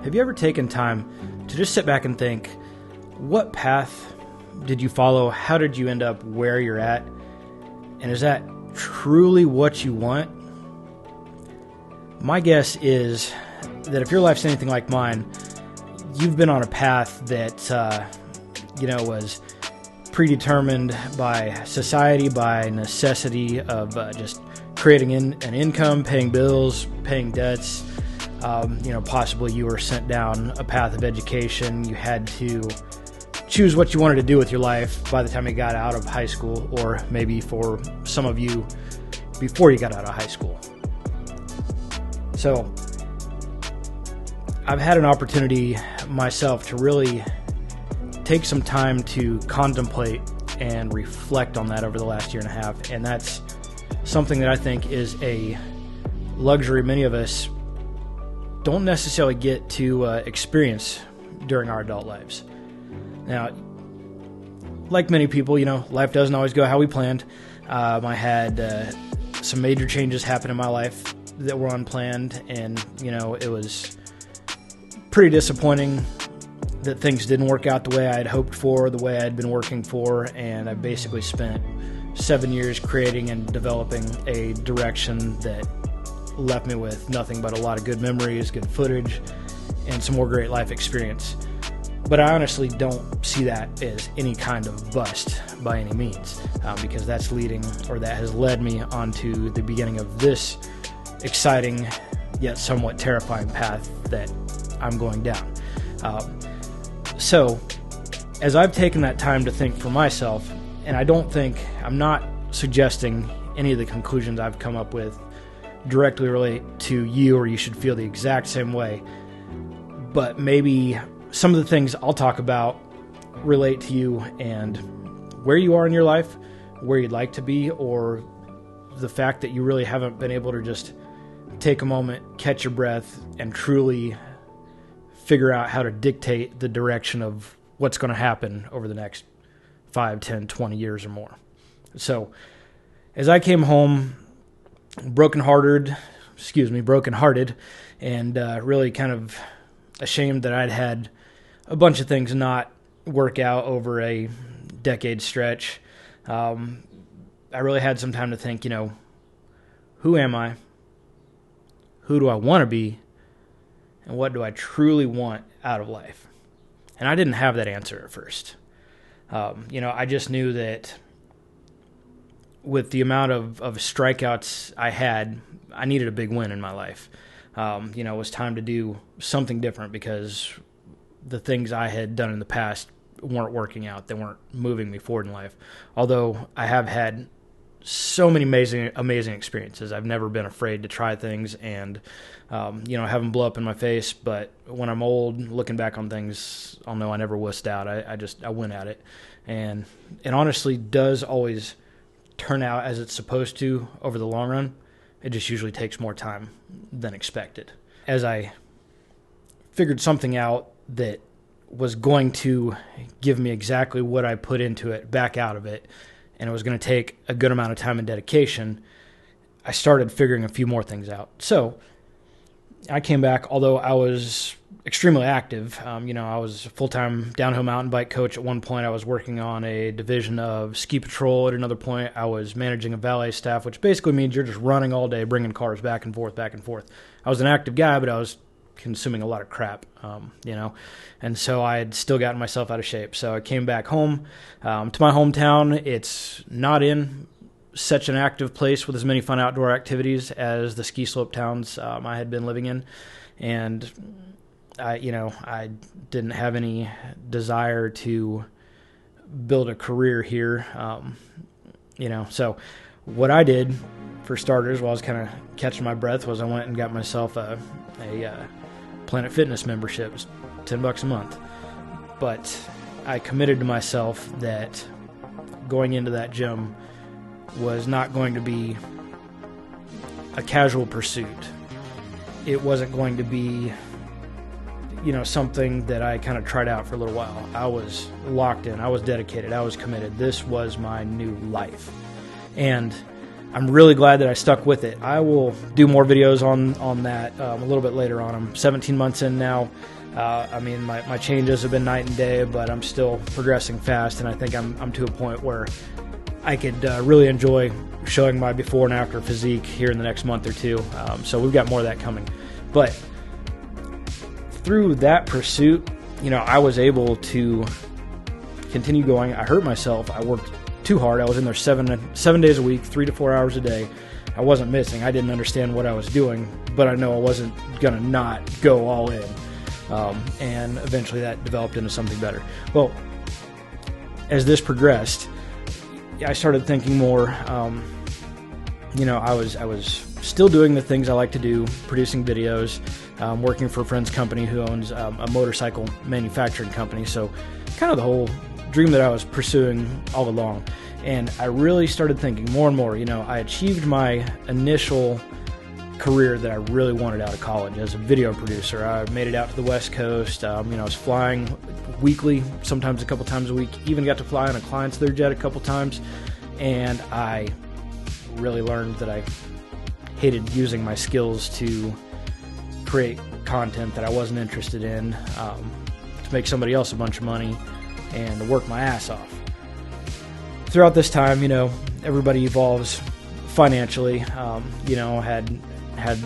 Have you ever taken time to just sit back and think, what path did you follow? How did you end up where you're at? And is that truly what you want? My guess is that if your life's anything like mine, you've been on a path that, was predetermined by society, by necessity of just creating an income, paying bills, paying debts. Possibly you were sent down a path of education. You had to choose what you wanted to do with your life by the time you got out of high school, or maybe for some of you before you got out of high school. So I've had an opportunity myself to really take some time to contemplate and reflect on that over the last year and a half, and that's something that I think is a luxury many of us don't necessarily get to experience during our adult lives. Now, like many people, life doesn't always go how we planned. I had some major changes happen in my life that were unplanned, and, it was pretty disappointing that things didn't work out the way I had hoped for, the way I had been working for, and I basically spent 7 years creating and developing a direction that left me with nothing but a lot of good memories, good footage, and some more great life experience. But I honestly don't see that as any kind of bust by any means, because that has led me onto the beginning of this exciting yet somewhat terrifying path that I'm going down. So, as I've taken that time to think for myself, and I'm not suggesting any of the conclusions I've come up with directly relate to you, or you should feel the exact same way, but maybe some of the things I'll talk about relate to you and where you are in your life, where you'd like to be, or the fact that you really haven't been able to just take a moment, catch your breath, and truly figure out how to dictate the direction of what's going to happen over the next 5, 10, 20 years or more. So, as I came home brokenhearted, and really kind of ashamed that I'd had a bunch of things not work out over a decade stretch, I really had some time to think, who am I? Who do I want to be? And what do I truly want out of life? And I didn't have that answer at first. I just knew that with the amount of strikeouts I had, I needed a big win in my life. It was time to do something different because the things I had done in the past weren't working out. They weren't moving me forward in life. Although I have had so many amazing experiences. I've never been afraid to try things and, have them blow up in my face. But when I'm old, looking back on things, I'll know I never wussed out. I went at it. And it honestly does always turn out as it's supposed to over the long run. It just usually takes more time than expected. As I figured something out that was going to give me exactly what I put into it, back out of it, and it was going to take a good amount of time and dedication, I started figuring a few more things out. So I came back, although I was extremely active. I was a full-time downhill mountain bike coach. At one point, I was working on a division of ski patrol. At another point, I was managing a valet staff, which basically means you're just running all day, bringing cars back and forth, back and forth. I was an active guy, but I was consuming a lot of crap, and so I had still gotten myself out of shape. So I came back home to my hometown. It's not in such an active place with as many fun outdoor activities as the ski slope towns I had been living in, and I didn't have any desire to build a career here, so what I did for starters while I was kind of catching my breath was I went and got myself a Planet Fitness membership. It was $10 a month, but I committed to myself that going into that gym was not going to be a casual pursuit. It wasn't going to be something that I kind of tried out for a little while. I was locked in. I was dedicated. I was committed. This was my new life. And I'm really glad that I stuck with it. I will do more videos on that a little bit later on. I'm 17 months in now. I mean, my changes have been night and day, but I'm still progressing fast, and I think I'm to a point where I could really enjoy showing my before and after physique here in the next month or two. So we've got more of that coming. But through that pursuit, I was able to continue going. I hurt myself. I worked too hard. I was in there 7 days a week, 3 to 4 hours a day. I wasn't missing. I didn't understand what I was doing, but I know I wasn't going to not go all in. And eventually that developed into something better. Well, as this progressed, I started thinking more. I was still doing the things I like to do, producing videos, working for a friend's company who owns a motorcycle manufacturing company. So kind of the whole dream that I was pursuing all along. And I really started thinking more and more. I achieved my initial career that I really wanted out of college as a video producer. I made it out to the West Coast. I was flying weekly, sometimes a couple times a week. Even got to fly on a client's Learjet a couple times. And I really learned that I hated using my skills to create content that I wasn't interested in, to make somebody else a bunch of money, and to work my ass off. Throughout this time, everybody evolves financially. Had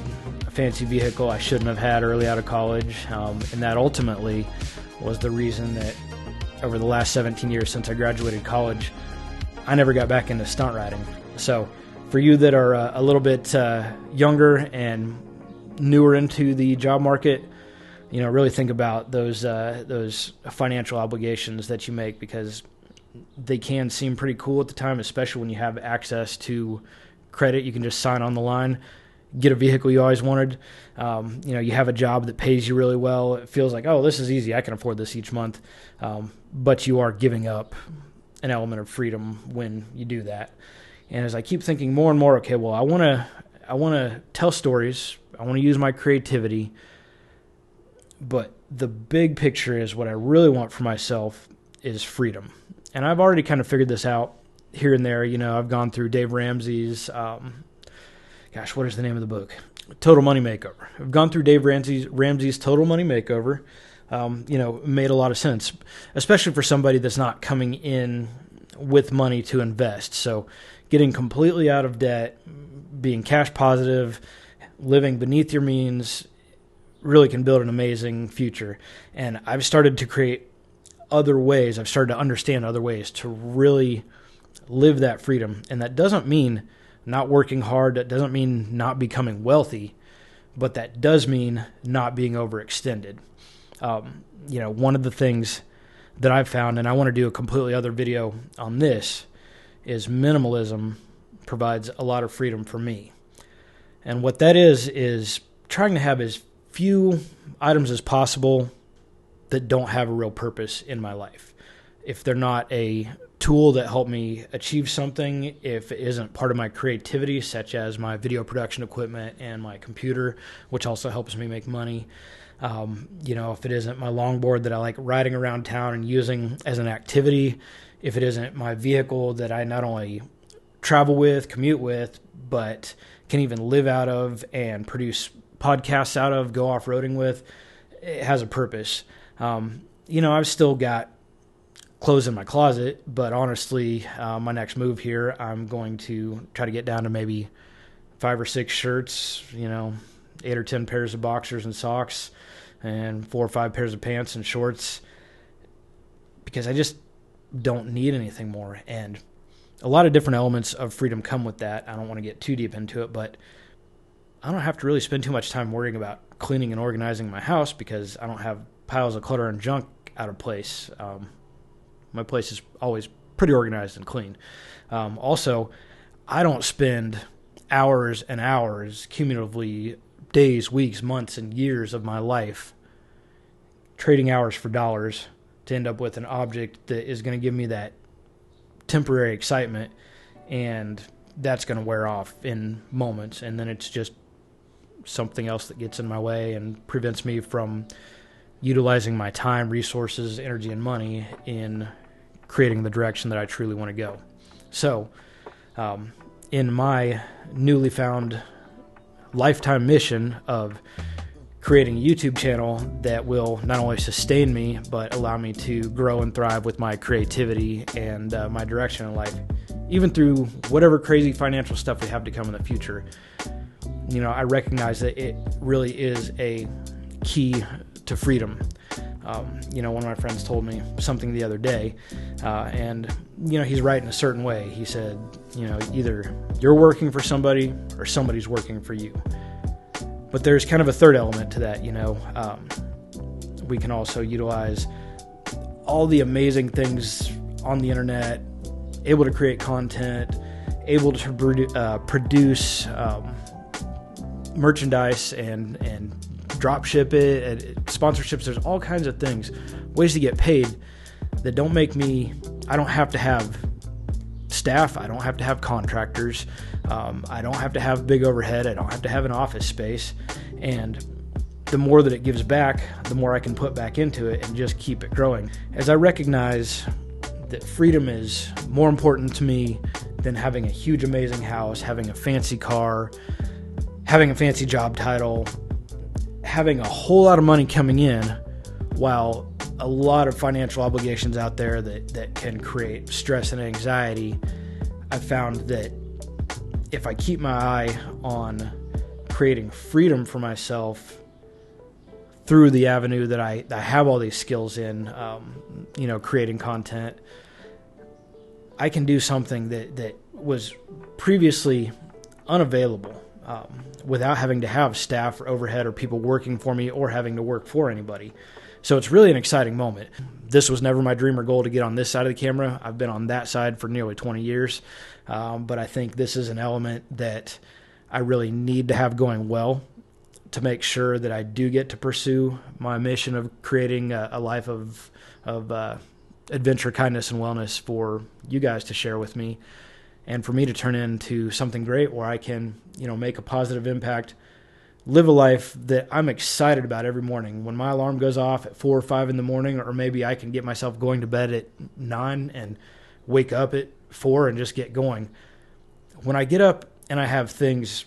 a fancy vehicle I shouldn't have had early out of college, and that ultimately was the reason that over the last 17 years since I graduated college, I never got back into stunt riding. So for you that are a little bit younger and newer into the job market, really think about those financial obligations that you make, because they can seem pretty cool at the time, especially when you have access to credit. You can just sign on the line, get a vehicle you always wanted. You have a job that pays you really well. It feels like, oh, this is easy. I can afford this each month. But you are giving up an element of freedom when you do that. And as I keep thinking more and more, okay, well, I want to tell stories. I want to use my creativity. But the big picture is what I really want for myself is freedom. And I've already kind of figured this out here and there. I've gone through Dave Ramsey's, what is the name of the book? Total Money Makeover. I've gone through Dave Ramsey's Total Money Makeover. Made a lot of sense, especially for somebody that's not coming in with money to invest. So getting completely out of debt, being cash positive, living beneath your means really can build an amazing future. And I've started to create other ways. I've started to understand other ways to really live that freedom. And that doesn't mean not working hard. That doesn't mean not becoming wealthy, but that does mean not being overextended. One of the things that I've found, and I want to do a completely other video on this, is minimalism provides a lot of freedom for me. And what that is trying to have as few items as possible that don't have a real purpose in my life. If they're not a tool that help me achieve something, if it isn't part of my creativity, such as my video production equipment and my computer, which also helps me make money. If it isn't my longboard that I like riding around town and using as an activity, if it isn't my vehicle that I not only travel with, commute with, but can even live out of and produce podcasts out of, go off-roading with, it has a purpose. I've still got clothes in my closet, but honestly, my next move here, I'm going to try to get down to maybe 5 or 6 shirts, 8 or 10 pairs of boxers and socks, and 4 or 5 pairs of pants and shorts, because I just don't need anything more. And a lot of different elements of freedom come with that. I don't want to get too deep into it, but I don't have to really spend too much time worrying about cleaning and organizing my house, because I don't have piles of clutter and junk out of place. My place is always pretty organized and clean. Also, I don't spend hours and hours, cumulatively days, weeks, months, and years of my life trading hours for dollars to end up with an object that is going to give me that temporary excitement, and that's going to wear off in moments, and then it's just something else that gets in my way and prevents me from utilizing my time, resources, energy, and money in creating the direction that I truly want to go. So, in my newly found lifetime mission of creating a YouTube channel that will not only sustain me, but allow me to grow and thrive with my creativity and my direction in life, even through whatever crazy financial stuff we have to come in the future. You know, I recognize that it really is a key to freedom. You know, one of my friends told me something the other day, and, you know, he's right in a certain way. He said, you know, either you're working for somebody or somebody's working for you. But there's kind of a third element to that, you know. We can also utilize all the amazing things on the internet, able to create content, able to produce merchandise and drop ship it, sponsorships. There's all kinds of things, ways to get paid that don't make me, I don't have to have staff, I don't have to have contractors, I don't have to have big overhead, I don't have to have an office space. And the more that it gives back, the more I can put back into it and just keep it growing. As I recognize that freedom is more important to me than having a huge, amazing house, having a fancy car, having a fancy job title, having a whole lot of money coming in, while a lot of financial obligations out there that can create stress and anxiety. I found that if I keep my eye on creating freedom for myself through the avenue that I have all these skills in, you know, creating content, I can do something that was previously unavailable, without having to have staff or overhead or people working for me or having to work for anybody. So it's really an exciting moment. This was never my dream or goal to get on this side of the camera. I've been on that side for nearly 20 years. But I think this is an element that I really need to have going well to make sure that I do get to pursue my mission of creating a life of adventure, kindness, and wellness for you guys to share with me, and for me to turn into something great where I can, you know, make a positive impact, live a life that I'm excited about every morning. When my alarm goes off at 4 or 5 in the morning, or maybe I can get myself going to bed at 9 and wake up at 4 and just get going. When I get up and I have things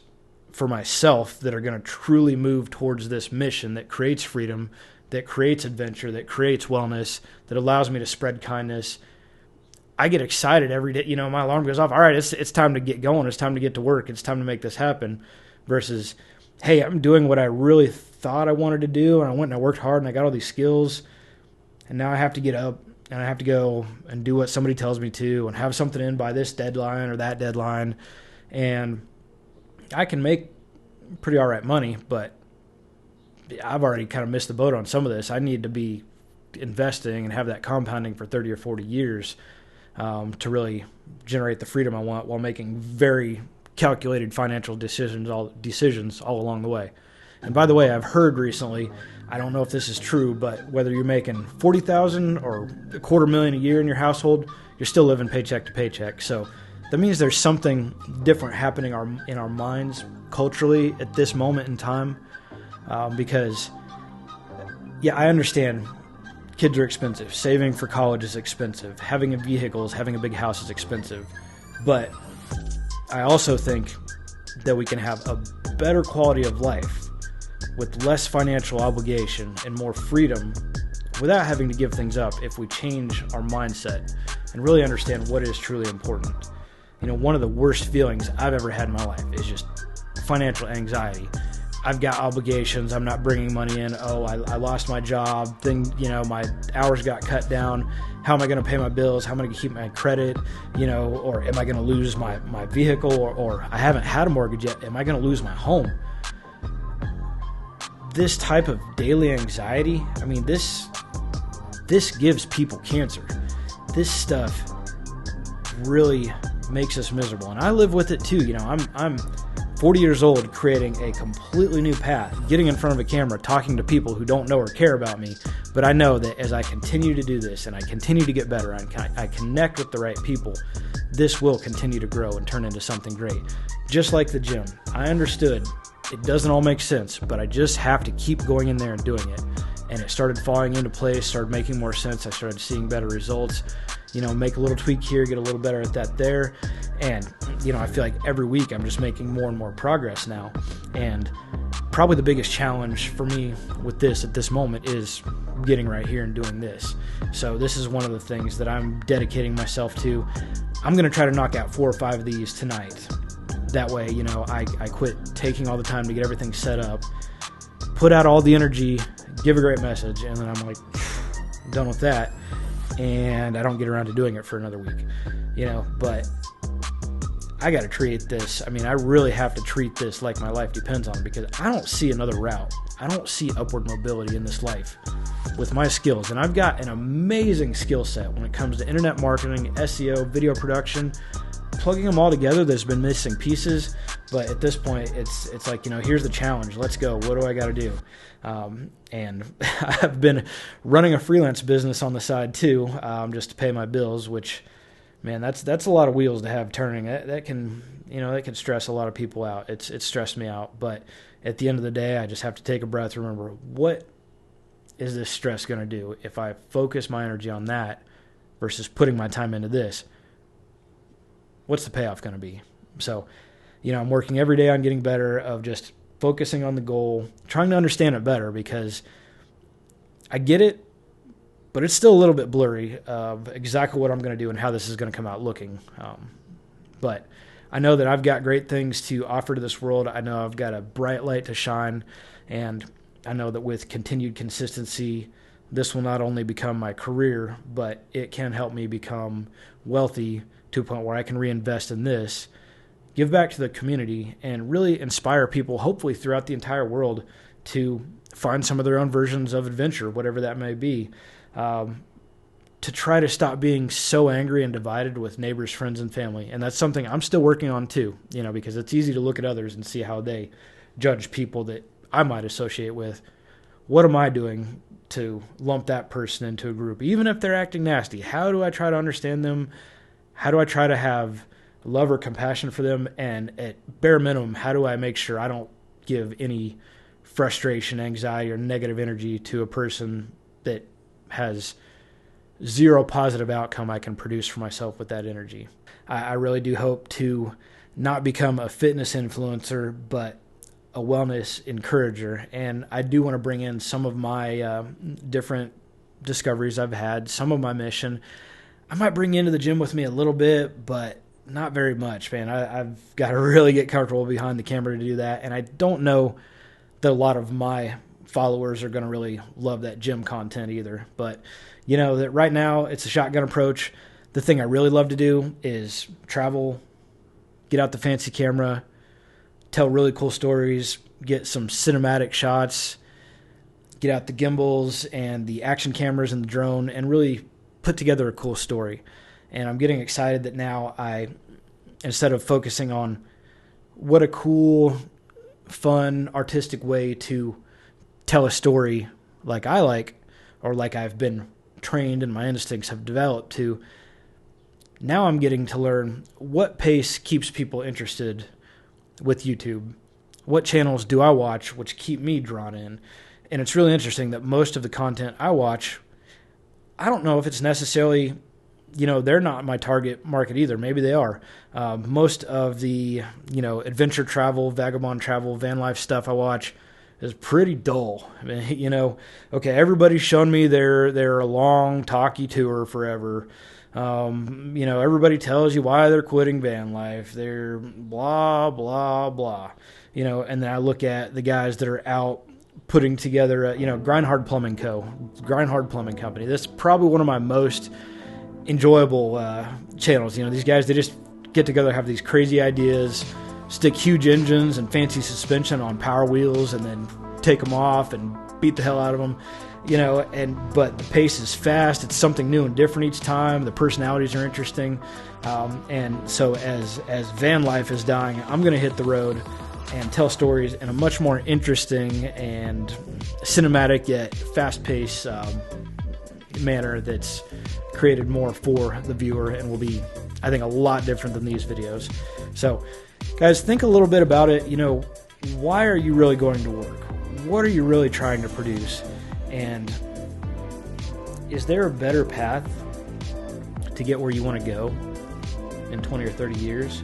for myself that are going to truly move towards this mission that creates freedom, that creates adventure, that creates wellness, that allows me to spread kindness, I get excited every day. You know, my alarm goes off. All right, it's time to get going. It's time to get to work. It's time to make this happen. Versus, hey, I'm doing what I really thought I wanted to do, and I went and I worked hard and I got all these skills, and now I have to get up and I have to go and do what somebody tells me to and have something in by this deadline or that deadline. And I can make pretty all right money, but I've already kind of missed the boat on some of this. I need to be investing and have that compounding for 30 or 40 years to really generate the freedom I want, while making very calculated financial decisions all along the way. And by the way, I've heard recently, I don't know if this is true, but whether you're making $40,000 or $250,000 a year in your household, you're still living paycheck to paycheck. So that means there's something different happening in our minds culturally at this moment in time, because, yeah, I understand kids are expensive. Saving for college is expensive. Having a vehicle, having a big house is expensive. But I also think that we can have a better quality of life with less financial obligation and more freedom without having to give things up if we change our mindset and really understand what is truly important. You know, one of the worst feelings I've ever had in my life is just financial anxiety. I've got obligations. I'm not bringing money in. Oh, I lost my job. My hours got cut down. How am I going to pay my bills? How am I going to keep my credit? Or am I going to lose my vehicle? Or I haven't had a mortgage yet. Am I going to lose my home? This type of daily anxiety, I mean, this gives people cancer. This stuff really makes us miserable. And I live with it too. I'm 40 years old, creating a completely new path, getting in front of a camera, talking to people who don't know or care about me. But I know that as I continue to do this and I continue to get better, I connect with the right people, this will continue to grow and turn into something great. Just like the gym, I understood it doesn't all make sense, but I just have to keep going in there and doing it. And it started falling into place, started making more sense. I started seeing better results, make a little tweak here, get a little better at that there. And, I feel like every week I'm just making more and more progress now. And probably the biggest challenge for me with this at this moment is getting right here and doing this. So this is one of the things that I'm dedicating myself to. I'm going to try to knock out 4 or 5 of these tonight. That way, I quit taking all the time to get everything set up, put out all the energy, give a great message, and then I'm like, done with that. And I don't get around to doing it for another week, but I got to treat this. I mean, I really have to treat this like my life depends on it, because I don't see another route. I don't see upward mobility in this life with my skills. And I've got an amazing skill set when it comes to internet marketing, SEO, video production. Plugging them all together, there's been missing pieces, but at this point, it's like, here's the challenge. Let's go. What do I got to do? And I've been running a freelance business on the side too, just to pay my bills, which, man, that's a lot of wheels to have turning. That can stress a lot of people out. It's stressed me out. But at the end of the day, I just have to take a breath. Remember, what is this stress going to do if I focus my energy on that versus putting my time into this? What's the payoff going to be? So, I'm working every day on getting better, of just focusing on the goal, trying to understand it better, because I get it, but it's still a little bit blurry of exactly what I'm going to do and how this is going to come out looking. But I know that I've got great things to offer to this world. I know I've got a bright light to shine, and I know that with continued consistency, this will not only become my career, but it can help me become wealthy to a point where I can reinvest in this, give back to the community, and really inspire people, hopefully throughout the entire world, to find some of their own versions of adventure, whatever that may be, to try to stop being so angry and divided with neighbors, friends, and family. And that's something I'm still working on too, because it's easy to look at others and see how they judge people that I might associate with. What am I doing to lump that person into a group? Even if they're acting nasty, how do I try to understand them? How do I try to have love or compassion for them? And at bare minimum, how do I make sure I don't give any frustration, anxiety, or negative energy to a person that has zero positive outcome I can produce for myself with that energy? I really do hope to not become a fitness influencer, but a wellness encourager. And I do want to bring in some of my different discoveries I've had, some of my mission. I might bring you into the gym with me a little bit, but not very much, man. I've got to really get comfortable behind the camera to do that. And I don't know that a lot of my followers are going to really love that gym content either. But, that right now it's a shotgun approach. The thing I really love to do is travel, get out the fancy camera, tell really cool stories, get some cinematic shots, get out the gimbals and the action cameras and the drone, and really put together a cool story. And I'm getting excited that now instead of focusing on what a cool, fun, artistic way to tell a story like I like, or like I've been trained and my instincts have developed to, now I'm getting to learn what pace keeps people interested with YouTube. What channels do I watch which keep me drawn in? And it's really interesting that most of the content I watch, I don't know if it's necessarily, they're not my target market either. Maybe they are. Most of the, adventure travel, vagabond travel, van life stuff I watch is pretty dull. I mean, okay, everybody's shown me their long, talky tour forever. Everybody tells you why they're quitting van life. They're blah, blah, blah. And then I look at the guys that are out putting together, GrindHardPlumbingCo, Grind Plumbing Company. That's probably one of my most enjoyable channels. These guys, they just get together, have these crazy ideas, stick huge engines and fancy suspension on Power Wheels, and then take them off and beat the hell out of them. But the pace is fast. It's something new and different each time. The personalities are interesting. And so as van life is dying, I'm going to hit the road and tell stories in a much more interesting and cinematic yet fast-paced manner that's created more for the viewer and will be, I think, a lot different than these videos. So, guys, think a little bit about it. Why are you really going to work? What are you really trying to produce? And is there a better path to get where you want to go in 20 or 30 years?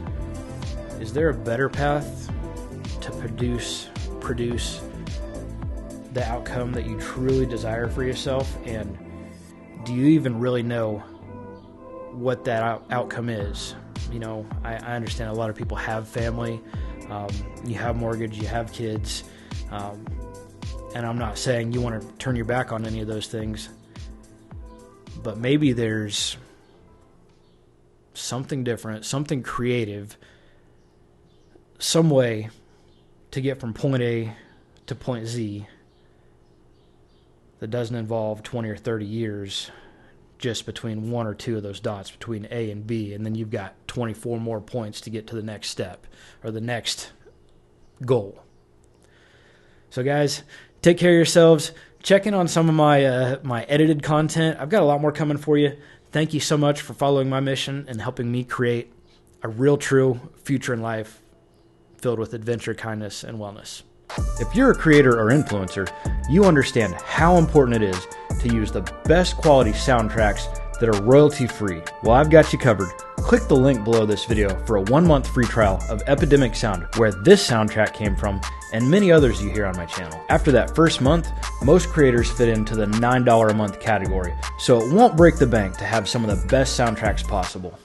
Is there a better path to produce the outcome that you truly desire for yourself? And do you even really know what that outcome is? You know, I understand a lot of people have family, you have mortgage, you have kids, and I'm not saying you want to turn your back on any of those things, but maybe there's something different, something creative, some way to get from point A to point Z that doesn't involve 20 or 30 years just between one or two of those dots between A and B, and then you've got 24 more points to get to the next step or the next goal. So guys, take care of yourselves. Check in on some of my my edited content. I've got a lot more coming for you. Thank you so much for following my mission and helping me create a real, true future in life filled with adventure, kindness, and wellness. If you're a creator or influencer, you understand how important it is to use the best quality soundtracks that are royalty-free. Well, I've got you covered. Click the link below this video for a 1-month free trial of Epidemic Sound, where this soundtrack came from, and many others you hear on my channel. After that first month, most creators fit into the $9 a month category, so it won't break the bank to have some of the best soundtracks possible.